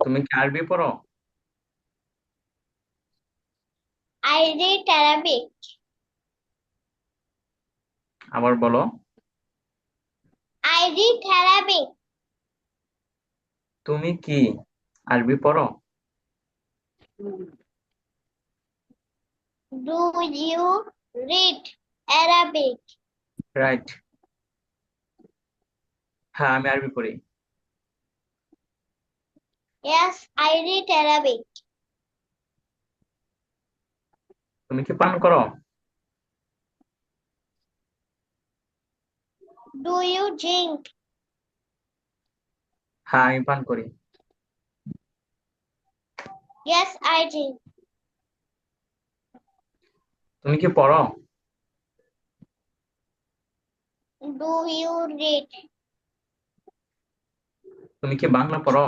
তুমি কি আরবি পড়ো? I read Arabic. আবার বলো। I read Arabic. তুমি কি আরবি পড়ো? Do you read Arabic? Right. হ্যাঁ, আমি আরবি পড়ি। Yes, I read Arabic. তুমি কি পান করো? Do you drink? হ্যাঁ, আমি পান করি। Yes, I drink. তুমি কি পড়ো? Do you read? তুমি কি বাংলা পড়ো?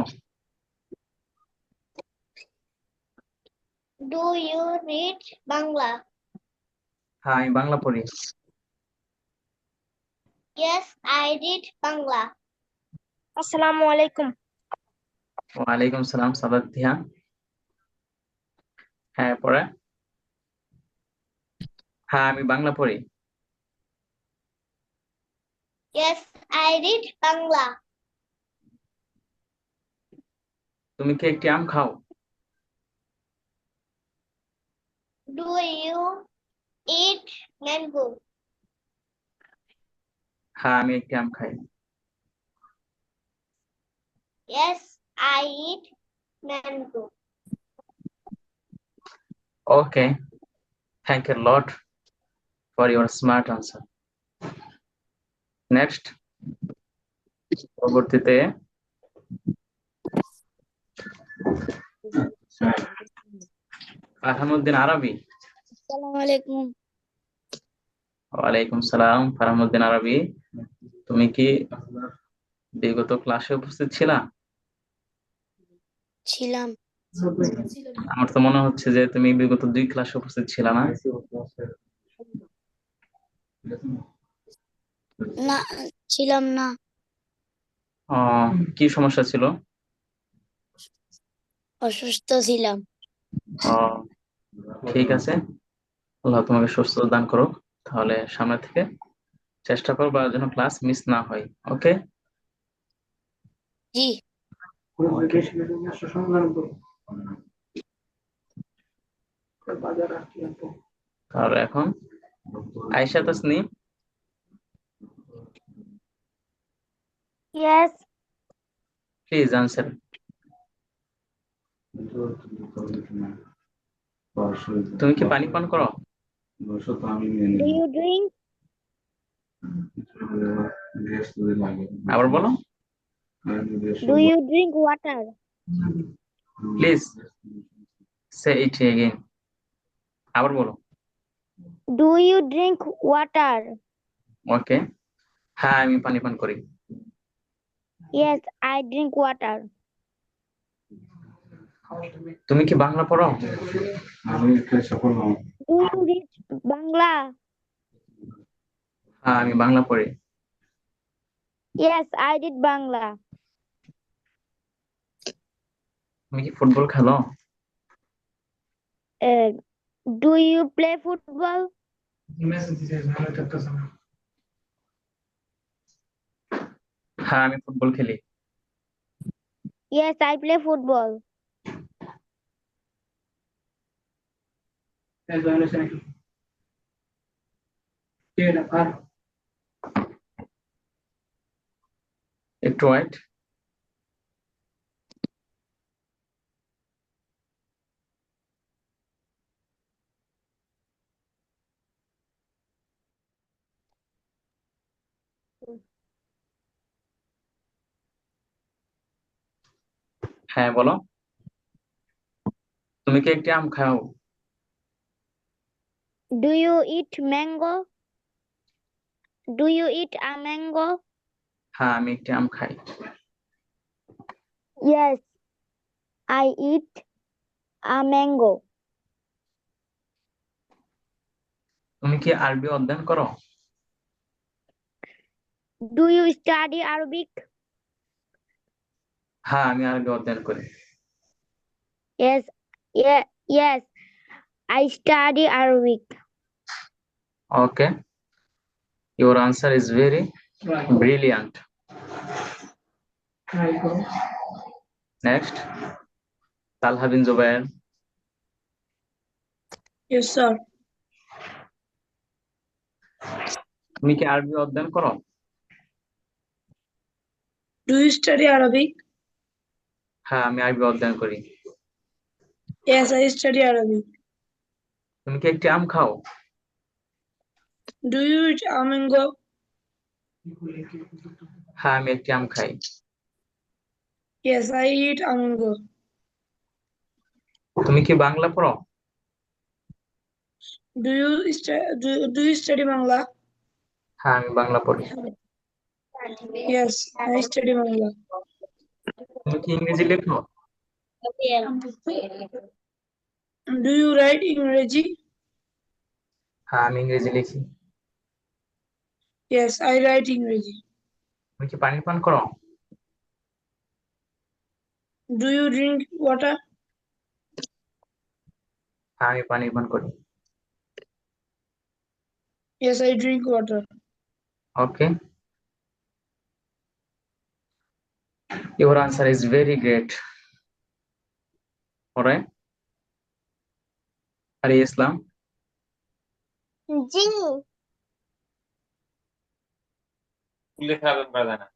Do you read Bangla? হ্যাঁ, আমি বাংলা পড়ি। Yes, I read Bangla. Assalamualaikum. ওয়ালাইকুম সালাম সাদাতিয়া। হ্যাঁ, পড়ে। হ্যাঁ, আমি বাংলা পড়ি। Yes, I read Bangla. তুমি কি একটি আম খাও? Do you eat mango? হ্যাঁ, আমি একটি আম খাই। Yes, I eat mango. Okay, thank you a lot for your smart answer. Next, পরবর্তীতে ফারহামউদ্দিন আরবি। Assalamualaikum. ওয়ালাইকুম সালাম ফারহামউদ্দিন আরবি। তুমি কি বিগত ক্লাসে উপস্থিত ছিলা? ছিলাম। আমার তো মনে হচ্ছে যে তুমি বিগত 2 ক্লাসে উপস্থিত ছিলা না? না, ছিলাম না। কি সমস্যা ছিল? অসুস্থ ছিলাম। আহ, ঠিক আছে, আল্লাহ তোমাকে সুস্থতা দান করুক। তাহলে সামনে থেকে চেষ্টা করবা যেন ক্লাস মিস না হয়। ওকে। জি। তাহলে এখন Ayesha Tasnim. Yes. Please answer. তুমি কি পানি পান করো? Do you drink? আবার বলো। Do you drink water? Please say it again. আবার বলো। Do you drink water? ওকে। হ্যাঁ, আমি পানি পান করি। Yes, I drink water. তুমি কি বাংলা পড়ো? Do you read Bangla? হ্যাঁ, আমি বাংলা পড়ি। Yes, I did Bangla. তুমি কি ফুটবল খেলো? Do you play football? হ্যাঁ, আমি ফুটবল খেলি। Yes, I play football. একটু ওয়েট। হ্যাঁ, বলো। তুমি কি একটি আম খাও? Do you eat mango? Do you eat a mango? হ্যাঁ, আমি একটি আম খাই। Yes, I eat a mango. তুমি কি আরবি অধ্যয়ন করো? Do you study Arabic? হ্যাঁ, আমি আরবি অধ্যয়ন করি। Yes, yes. I study Arabic. Okay, your answer is very brilliant. Next, Talha bin Zubair. Yes, sir. তুমি কি আরবি অধ্যয়ন করো? Do you study Arabic? হ্যাঁ, আমি আরবি অধ্যয়ন করি। Yes, I study Arabic. তুমি কি একটি আম খাও? Do you eat mango? হ্যাঁ, আমি একটি আম খাই। Yes, I eat mango. তুমি কি বাংলা পড়ো? Do you study Bangla? হ্যাঁ, আমি বাংলা পড়ি। Yes, I study Bangla. তুমি কি ইংরেজি লেখো? Do you write English? হ্যাঁ, আমি ইংরেজি লিখি। Yes, I write English. তুমি কি পানি পান করো? Do you drink water? হ্যাঁ, আমি পানি পান করি। Yes, I drink water. Okay, your answer is very great. Alright, আরে ইসলাম। জি। লেখা আবেদন করা যায় না।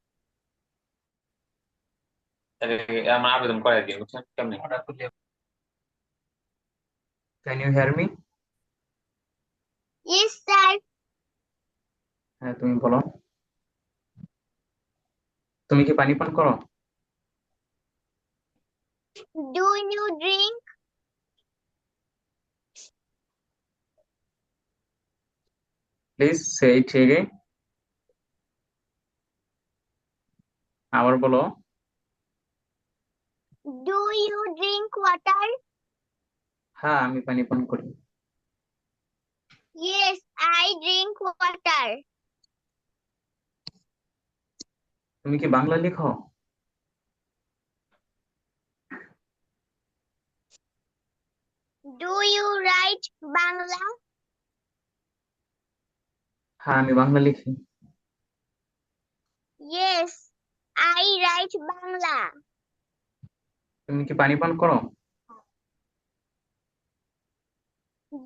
আমার আবেদন করাই দিন, বুঝছেন কেমনি? Can you hear me? Yes, sir. হ্যাঁ, তুমি বলো। তুমি কি পানি পান করো? Do you drink? Please say it again. আবার বলো। Do you drink water? হ্যাঁ, আমি পানি পান করি। Yes, I drink water. তুমি কি বাংলা লেখো? Do you write Bangla? হ্যাঁ, আমি বাংলা লিখি। Yes, I write Bangla. তুমি কি পানি পান করো?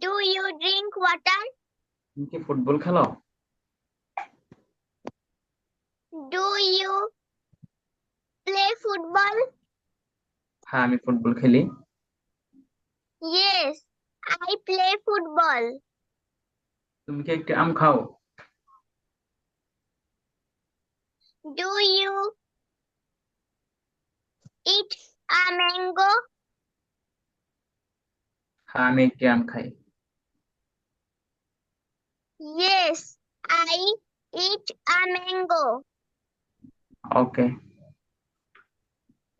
Do you drink water? তুমি কি ফুটবল খেলো? Do you play football? হ্যাঁ, আমি ফুটবল খেলি। Yes, I play football. তুমি কি একটি আম খাও? Do you eat a mango? হ্যাঁ, আমি একটি আম খাই। Yes, I eat a mango. Okay,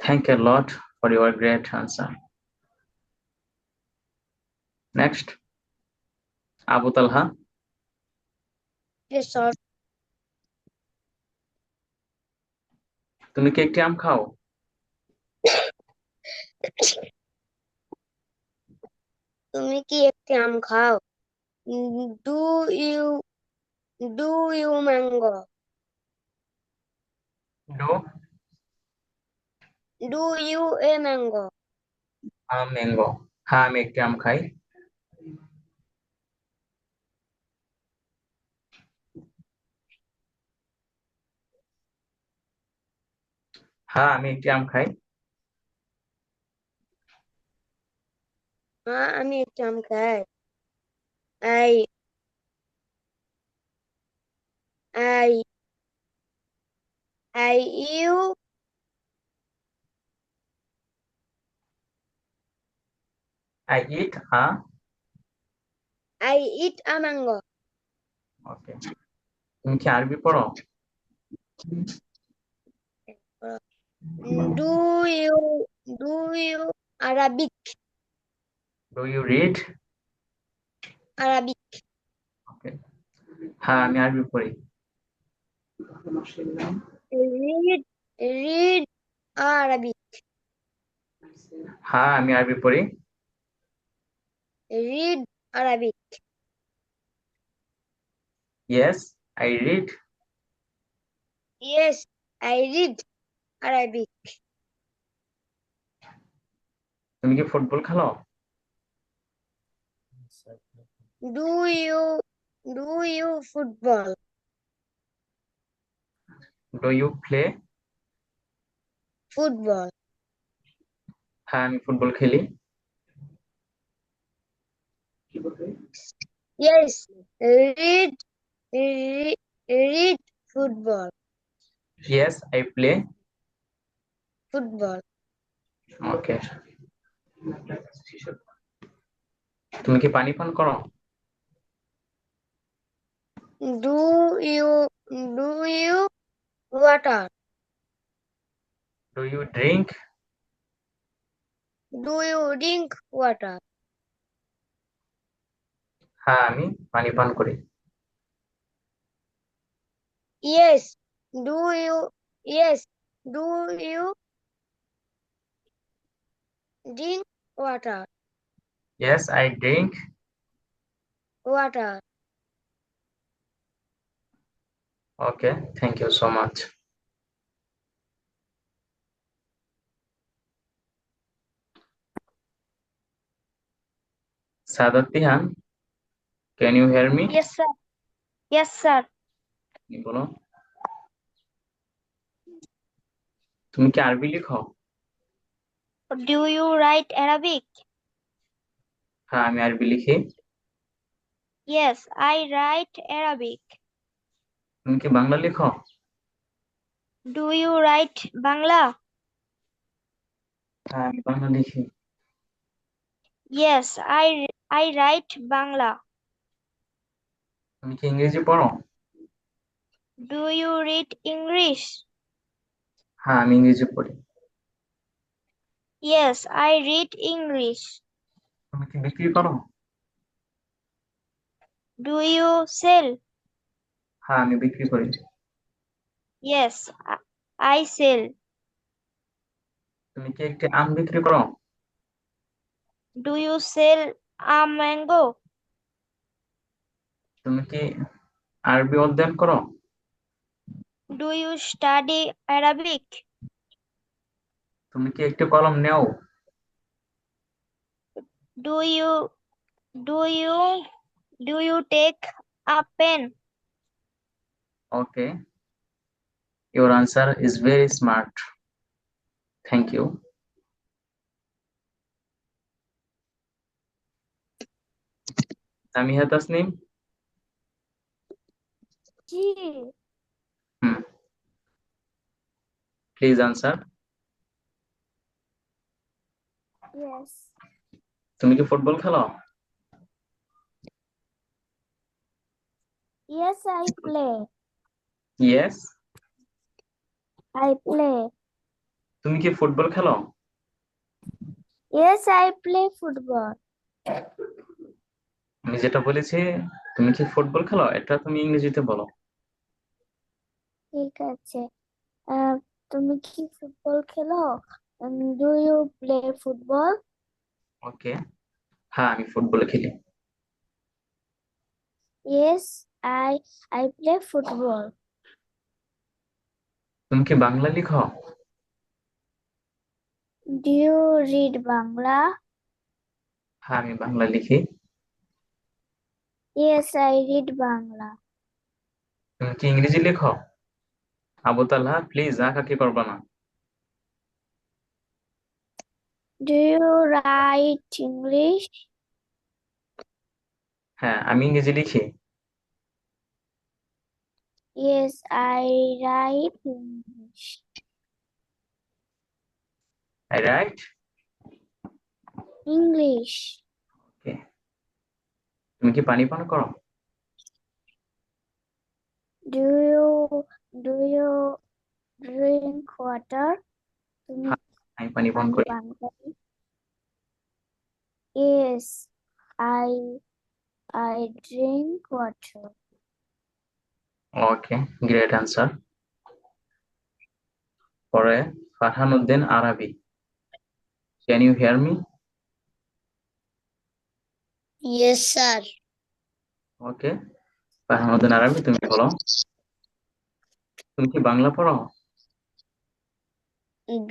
thank you a lot for your great answer. Next, Abu Talha. Yes, sir. তুমি কি একটি আম খাও? তুমি কি একটি আম খাও? Do you mango? Do Do you a mango? Mango. হ্যাঁ, আমি একটি আম খাই। হ্যাঁ, আমি একটি আম খাই। হ্যাঁ, আমি একটি আম খাই। I you I eat I eat a mango. ওকে। তুমি কি আরবি পড়ো? Do you Arabic? Do you read? Arabic. ওকে। হ্যাঁ, আমি আরবি পড়ি। Read Arabic. হ্যাঁ আমি আরবি পড়ি। read Arabic. Yes, I read. Yes, I read Arabic. তুমি কি ফুটবল খেলো? Do you football? Do you play? Football. হ্যাঁ আমি ফুটবল খেলি। Yes, read read football. Yes, I play. Football. Okay. তুমি কি পানি পান করো? Do you water? Do you drink? Do you drink water? হ্যাঁ আমি পানি পান করি। Yes. Yes. Do you drink water? Yes, I drink. Water. Okay, thank you so much. Sadat Tihan, can you hear me? Yes, sir. Yes, sir. বলো, তুমি কি আরবি লিখো? Do you write Arabic? হ্যাঁ আমি আরবি লিখি। Yes, I write Arabic. তুমি কি বাংলা লিখো? Do you write Bangla? হ্যাঁ আমি বাংলা লিখি। Yes, I write Bangla. তুমি কি ইংরেজি পড়ো? Do you read English? হ্যাঁ আমি ইংরেজি পড়ি। Yes, I read English. তুমি কি বিক্রি করো? Do you sell? হ্যাঁ আমি বিক্রি করি। Yes, I sell. তুমি কি একটি আম বিক্রি করো? Do you sell a mango? তুমি কি আরবি অধ্যয়ন করো? Do you study Arabic? তুমি কি একটি কলম নেও? Do you take a pen? Okay, your answer is very smart. Thank you. Samiha Tasnim, please answer. Yes. তুমি কি ফুটবল খেলো? Yes, I play. Yes. I play. তুমি কি ফুটবল খেলো? Yes, I play football. আমি যেটা বলেছি, তুমি কি ফুটবল খেলো, এটা তুমি ইংরেজিতে বলো। ঠিক আছে। তুমি কি ফুটবল খেলো? Do you play football? ওকে, হ্যাঁ আমি ফুটবল খেলি। Yes, I play football. তুমি কি বাংলা লিখো? Do you read Bangla? হ্যাঁ আমি বাংলা লিখি। Yes, I read Bangla. তুমি কি ইংরেজি লেখো? আবু তালহা প্লিজ আঁকাকি করবা না। Do you write English? হ্যাঁ আমি ইংরেজি লিখি। Yes, I write English. I write. English. ওকে, তুমি কি পানি পান করো? Do you drink water? তুমি আমি পানি পান পানি করি। পান করো? Yes, I drink water. Okay, great answer. পরে Farhan Uddin Arabi, Can you hear me? Yes, sir. Okay. ফাহমুদ্দিন আরবি, তুমি বলো। তুমি কি বাংলা পড়ো?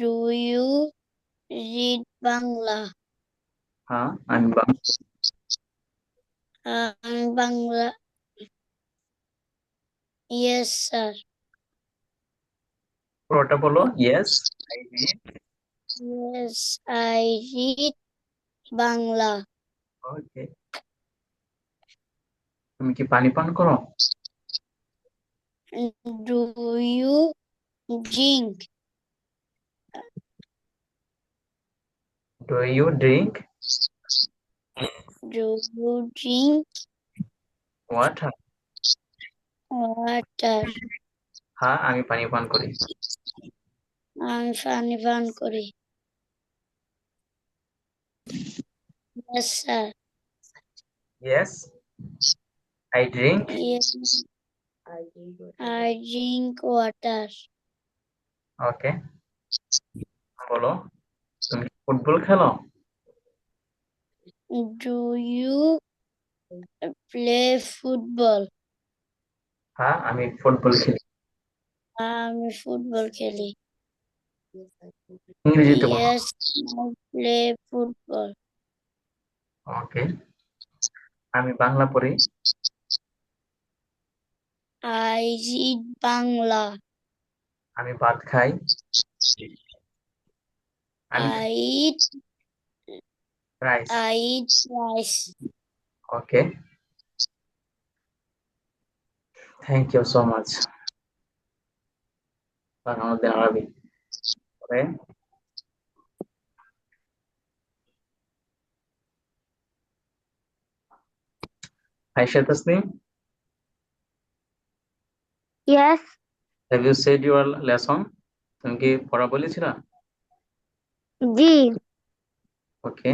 Do you read Bangla? হ্যাঁ, আমি বাংলা। Bangla. Yes, sir. পুরোটা বলো। Yes, I read. Yes, I read Bangla. Okay. তুমি কি পানি পান করো? Do you drink? Do you drink Do you drink water? water? হ্যাঁ, আমি পানি পান করি। আমি পানি পান করি। Yes, sir. Yes, I drink. Yes, I drink water. Okay. বলো, তুমি কি ফুটবল খেলো? Do you play football? হ্যাঁ, আমি ফুটবল খেলি। আমি ফুটবল খেলি। ইংরেজিতে বলো। Yes, I play football. ওকে। আমি বাংলা পড়ি। I read Bangla. আমি ভাত খাই। আমি I eat rice. rice. Okay, thank you so much. Fahmuddin Arbi. পরে Ayesha Tasnim, Yes. Have you said your lesson? তুমি কি পড়া বলেছিলা? জি। ওকে।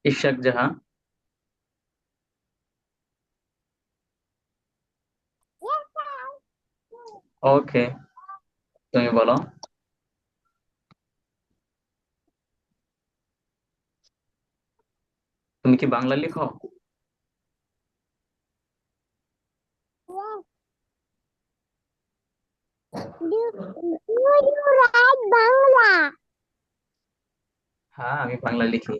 ইশাক জাহান, ওকে, তুমি বলো। তুমি কি বাংলা লিখো? Do you write Bangla? হ্যাঁ, আমি বাংলা লিখি।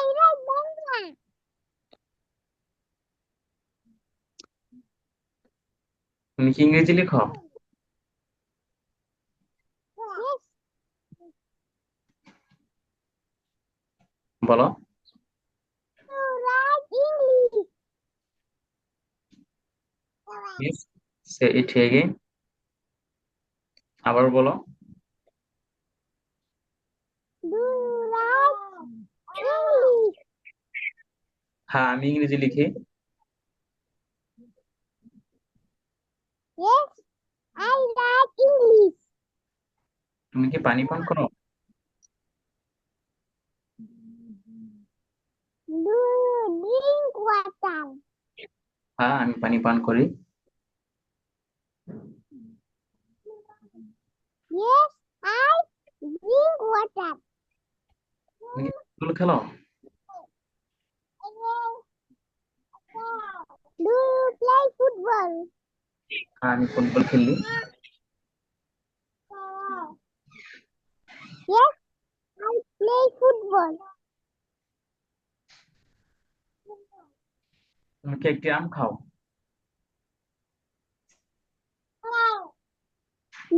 I write Bangla. তুমি কি ইংরেজি লিখো? Yes. বলো। You write English. Yes, say it again. আবার বলো। Do you write English? হ্যাঁ, আমি ইংরেজি লিখি। Yes, I write English. তুমি কি পানি পান করো? Do you drink water? হ্যাঁ, আমি পানি পান করি। Yes, I drink water. তুমি কি ফুটবল খেলো? Do you play football? হ্যাঁ, আমি ফুটবল খেলি। Yes, I play football. তুমি কি একটি আম খাও?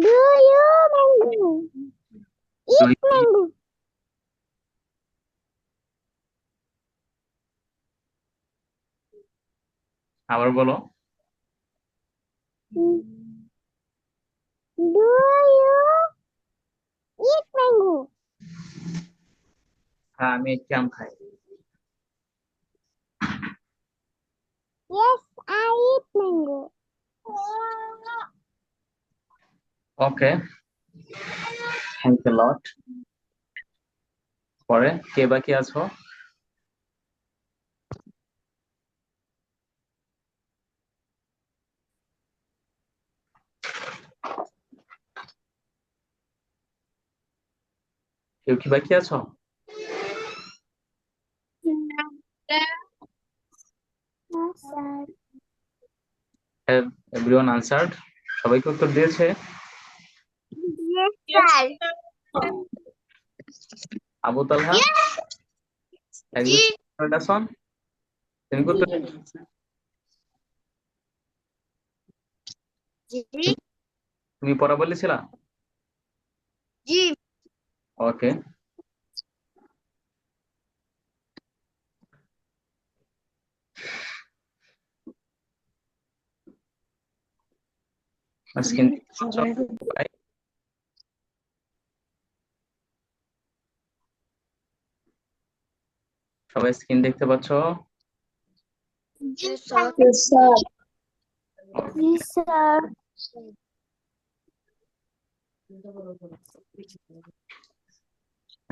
Do you mango? Do Eat you eat? mango. আবার বলো। Do you eat mango? হ্যাঁ, আমি একটি আম খাই। Yes, I eat mango. Okay, thank you lot. পরে কে বাকি আছো? কেউ কি বাকি আছো? Sir Have everyone answered? সবাই কি উত্তর দিয়েছে? Sir Abu Talha, have you heard us on? তুমি কি উত্তর জি তুমি পড়া বলেছিলা? জি ওকে, স্ক্রিন সবাই স্ক্রিন দেখতে পাচ্ছ? Yes, sir. জি স্যার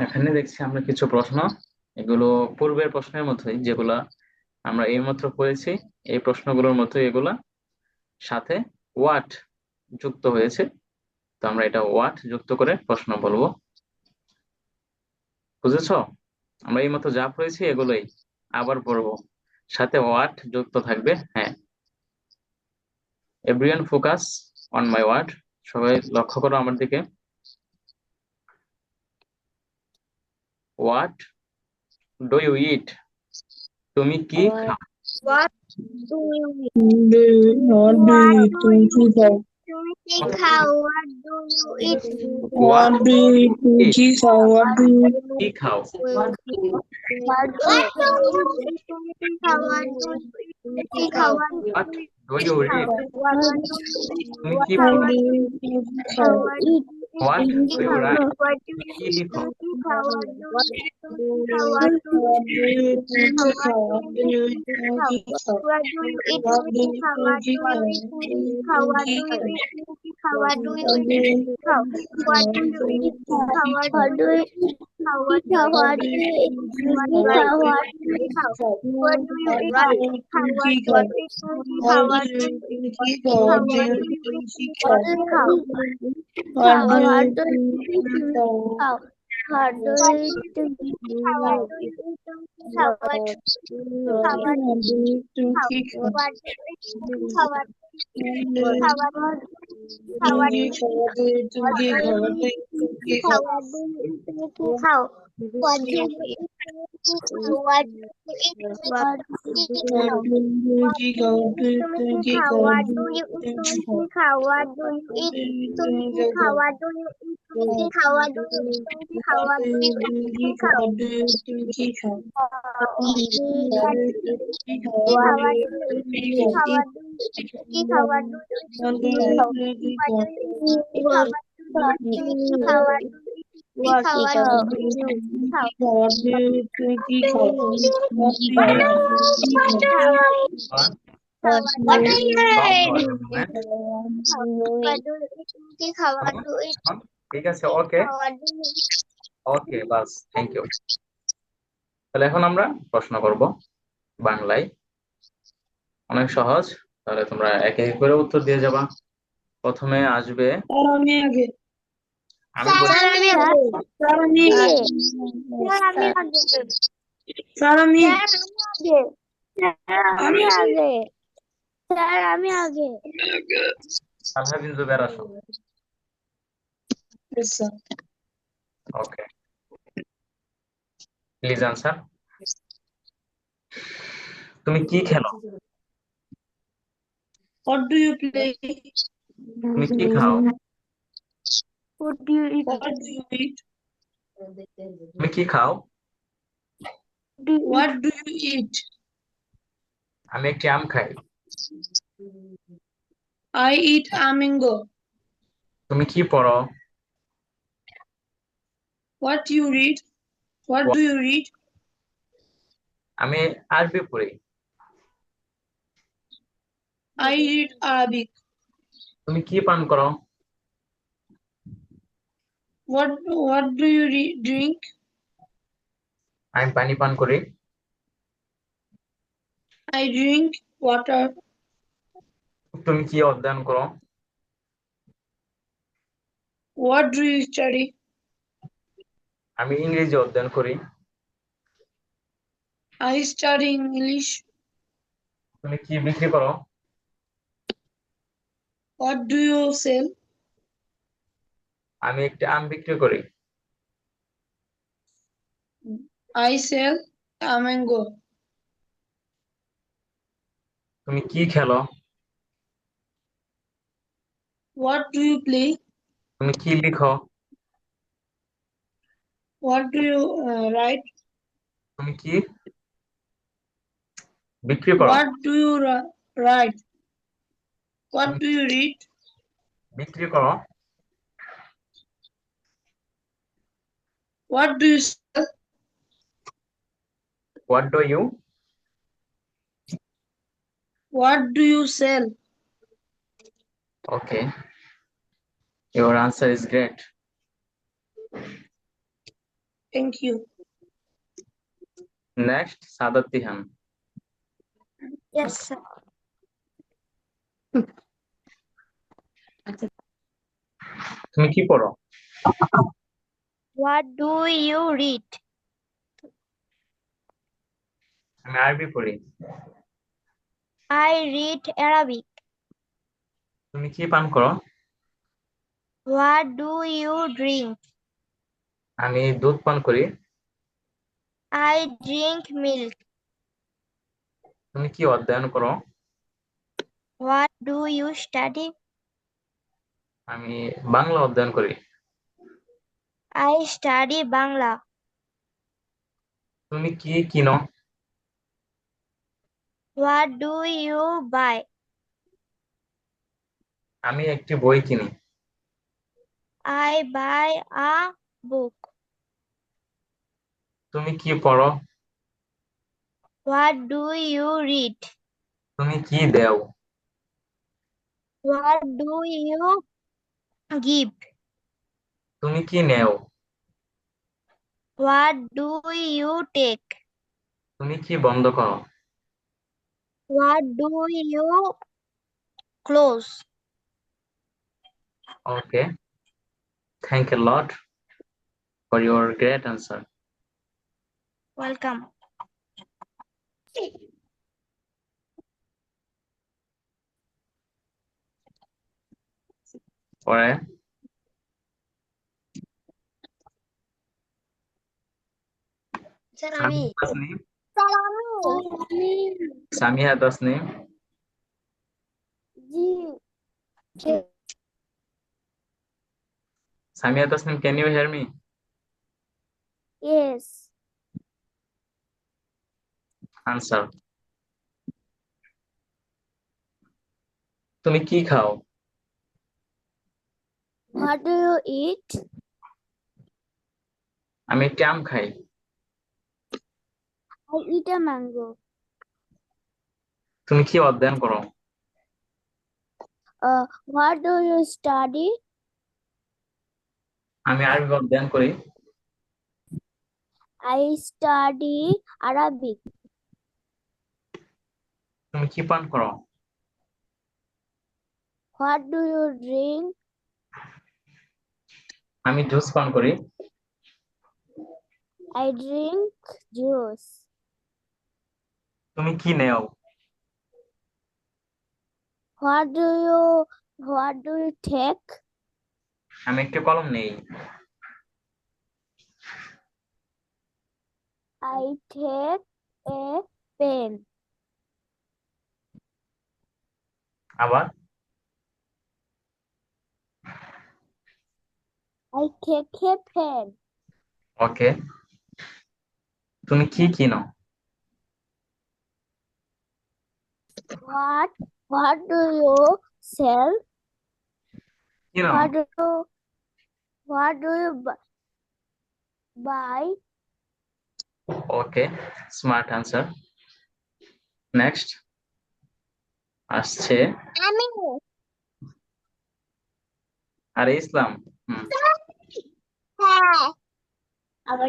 এখানে দেখছি আমরা কিছু প্রশ্ন, এগুলো পূর্বের প্রশ্নের মতোই, যেগুলা আমরা এইমাত্র পড়েছি এই প্রশ্নগুলোর মতো এগুলা, সাথে ওয়াট যুক্ত হয়েছে। তো আমরা এটা ওয়াট যুক্ত করে প্রশ্ন বলবো, বুঝেছো? আমরা এইমাত্র যা পড়েছি এগুলোই আবার পড়বো, সাথে ওয়াট যুক্ত থাকবে। হ্যাঁ, everyone focus on my word, সবাই লক্ষ্য করো আমার দিকে। What do you eat? তুমি কি খাও? What do you eat? What do you eat? তুমি কি খাও? তুমি কি খাও? What do you eat? What do you eat? তুমি কি খাও? What do you eat? কি খাও? What do you eat? তুমি কি খাও? What do you eat? তুমি কি খাও? What do you read? What do you তুমি কি What পড়ো? do you eat? তুমি কি খাও? হোয়াট তুমি ডু কি ইউ খাও? রাইট? What do you কি eat? লিখো? তুমি কি খাও? What do you eat? তুমি কি খাও? What do you What do you eat? তুমি কি খাও? What do you eat? eat? তুমি কি খাও? What do you eat? What তুমি do কি you eat? খাও? তুমি What কি do you খাও? eat? তুমি কি খাও? What do you eat? তুমি কি খাও? What do you What eat? do you তুমি eat? কি খাও? What do you What eat? do What you eat? do you eat? What do you What eat? do you eat? What do you What eat? do What do you you eat? eat? What do you eat? What do you eat? How তুমি what কি do খাও? you eat? তুমি কি What খাও? do What you do eat? you তুমি eat? কি খাও? How What do what you do eat? you তুমি eat? কি What খাও? do you খাও? What do you What eat? do you তুমি eat? কি খাও? What do you eat? তুমি কি খাও? What do you eat? তুমি কি খাও? What do you খাও? What do What do you eat? তুমি খাও? কি খাও? What do you eat? তুমি কি খাও? What What do you eat? খাও? What do you খাও? What do you What do you eat? তুমি কি খাও? What do you eat? তুমি কি খাও? খাও? What do you eat? তুমি কি খাও? What do you eat? তুমি কি খাও? What do you eat? What do you What খাও? do you কি খাও? What do you তুমি তুমি কি কি খাও? খাও? What do you eat? তুমি কি খাও? What do you eat? তুমি কি খাও? What do you eat? তুমি কি খাও? What do you eat? তুমি কি খাও? What do you eat? তুমি কি খাও? What do you তুমি কি খাও? কি খাওয়া ঠিক আছে, ওকে ওকে, বাস, থ্যাংক ইউ। তাহলে এখন আমরা প্রশ্ন করব বাংলায়, অনেক সহজ। তাহলে তোমরা এক এক করে উত্তর দিয়ে যাবা। প্রথমে আসবে, আমি আগে আমি বলছি, আমি আগে তালহা বিন জুবায়ের আসো। ওকে, প্লিজ আনসার। তুমি কি খেলো? What do you play? তুমি কি খাও? What do you eat? What do you eat? তুমি কি খাও? What do you eat? আমি একটি আম খাই। I eat a mango. তুমি কি পড়ো? What you read? What do you read? আমি আরবি পড়ি। I read Arabic. তুমি কি পান করো? What do you drink? আমি পানি পান করি। I drink water. তুমি কি অধ্যয়ন করো? What do you study? আমি ইংরেজি অধ্যয়ন করি। I study English. তুমি কি বিক্রি করো? What do you sell? আমি একটি আম বিক্রি করি। I sell a mango. তুমি কি খেলো? What do you play? তুমি কি লিখো? What do you write? তুমি কি বিক্রি করো? What do you write? What তুমি do you read? বিক্রি করো? What do you sell? What do you? What do you sell? Okay, your answer is great. Thank you. Next, Sadat Tihan. Yes, sir. তুমি কি পড়ো? What do you read? আমি আরবি পড়ি। I read Arabic. তুমি কি পান করো? What do you drink? আমি দুধ পান করি। I drink milk. তুমি কি অধ্যয়ন করো? What do you study? আমি বাংলা অধ্যয়ন করি। I study Bangla. তুমি কি কিনো? What do you buy? আমি একটি বই কিনি। I buy a book. তুমি কি পড়ো? What do you read? তুমি কি দেও? What do you give? তুমি কি নেও? What do you take? তুমি কি বন্ধ করো? What do you close? Okay, thank you a lot for your great answer. Welcome. পরে Salami. Tasnim, Salami. Samia Tasnim, Samia Tasnim, can you hear me? Yes. Answer. তুমি কি খাও? What do you eat? আমি একটি আম খাই। I eat a mango. তুমি কি অধ্যয়ন করো? What do you study? আমি আরবি অধ্যয়ন করি। I study Arabic. তুমি কি পান করো? What do you drink? আমি জুস পান করি। I drink juice. তুমি কি নেও? What do you take? আমি একটি কলম নেই। I take a pen. আবার I take a pen. ওকে, তুমি কি কিনো? What do you sell? কিনো? What do you buy? Okay, smart answer. Next আসছে আমি আরে ইসলাম। হ্যাঁ আবার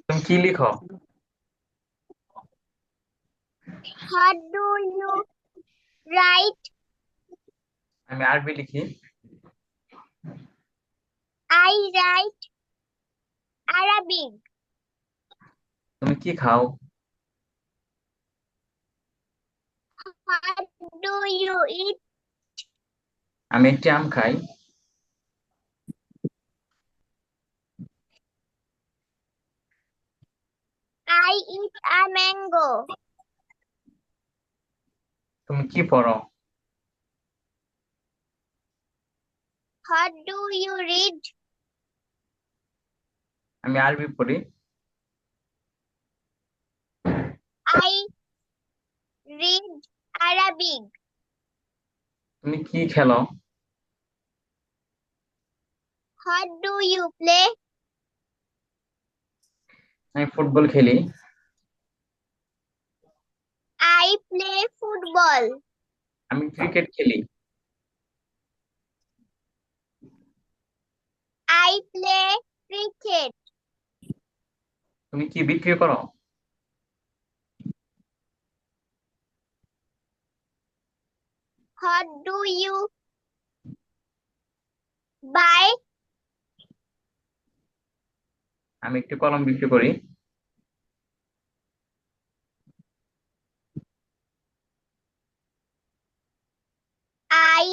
তুমি কি লিখো? What do you write. আমি আরবি লিখি। I write Arabic. তুমি কি খাও? What do you eat? আমি একটি আম খাই। I eat a mango. তুমি কি পড়ো? What do you read? আমি আরবি পড়ি। I read Arabic. তুমি কি খেলো? What do you play? আমি ফুটবল খেলি। I play football. আমি ক্রিকেট খেলি। I play cricket. তুমি কি বিক্রি করো? What do you buy? আমি একটি কলম বিক্রি করি। I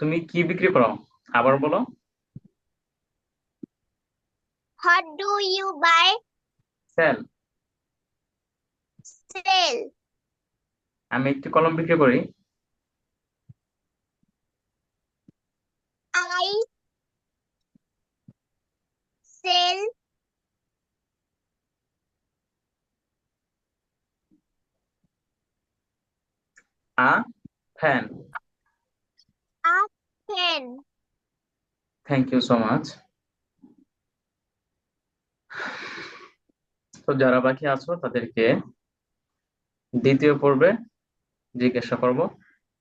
তুমি কি বিক্রি করো? আবার বলো। What do you buy? Sell. Sell. আমি একটি কলম বিক্রি করি। I sell a fan. a pen. Thank you so much. তো যারা বাকি আছো তাদেরকে দ্বিতীয় পর্বে জিজ্ঞাসা করব।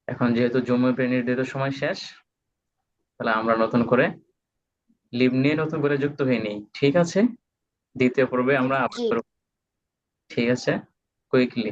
এখন যেহেতু জমির নির্ধারিত সময় শেষ, তাহলে আমরা নতুন করে লিভ নিয়ে নতুন করে যুক্ত হয়ে নিই, ঠিক আছে? দ্বিতীয় পর্বে আমরা আবার জি। করব, ঠিক আছে? কুইকলি।